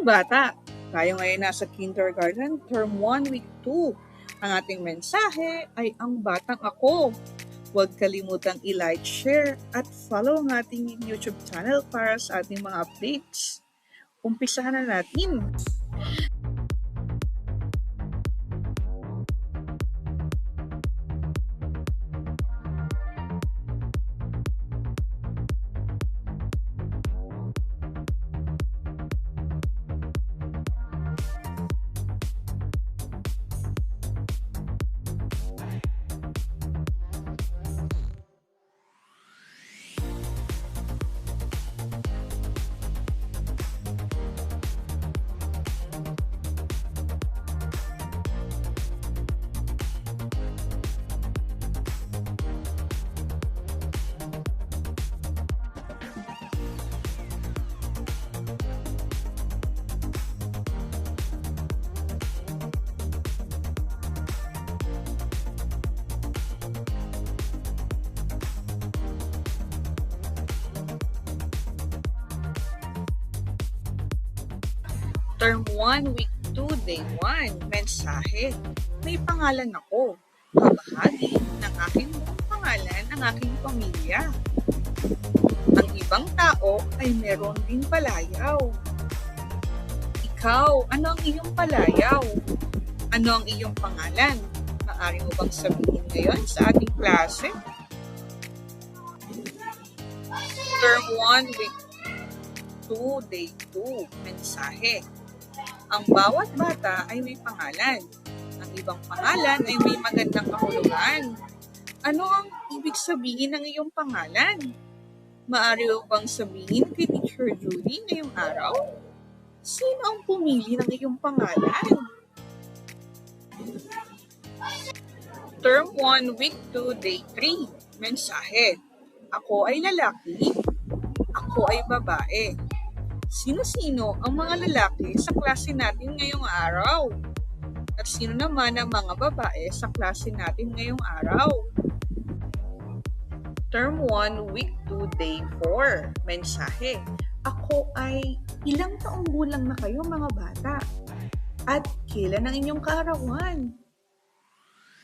Mga bata, tayo ngayon nasa kindergarten, term 1, week 2. Ang ating mensahe ay ang batang ako. Huwag kalimutang i-like, share, at follow ang ating YouTube channel para sa ating mga updates. Umpisahan na natin. Term 1, week 2, day 1. Mensahe. May pangalan ako. Babahagi ng aking buong pangalan ang aking pamilya. Ang ibang tao ay meron din palayaw. Ikaw, ano ang iyong palayaw? Ano ang iyong pangalan? Maaari mo bang sabihin ngayon sa ating klase? Term 1, week 2, day 2. Mensahe. Ang bawat bata ay may pangalan. Ang ibang pangalan ay may magandang kahulugan. Ano ang ibig sabihin ng iyong pangalan? Maaari mo bang sabihin kay Teacher Judy ngayong araw? Sino ang pumili ng iyong pangalan? Term 1, week 2, day 3. Mensahe. Ako ay lalaki. Ako ay babae. Sino-sino ang mga lalaki sa klase natin ngayong araw? At sino naman ang mga babae sa klase natin ngayong araw? Term 1, week 2, day 4. Mensahe. Ako ay ilang taong gulang na kayo mga bata? At kailan ang inyong kaarawan?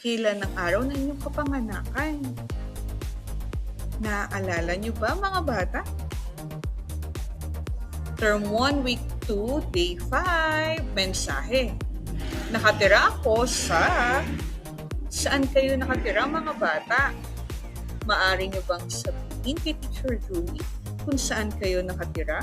Kailan ang araw ng inyong kapanganakan? Naaalala niyo ba mga bata? Term 1, week 2, day 5. Mensahe. Nakatira ako sa... Saan kayo nakatira mga bata? Maaari niyo bang sabihin kay Teacher Julie kung saan kayo nakatira?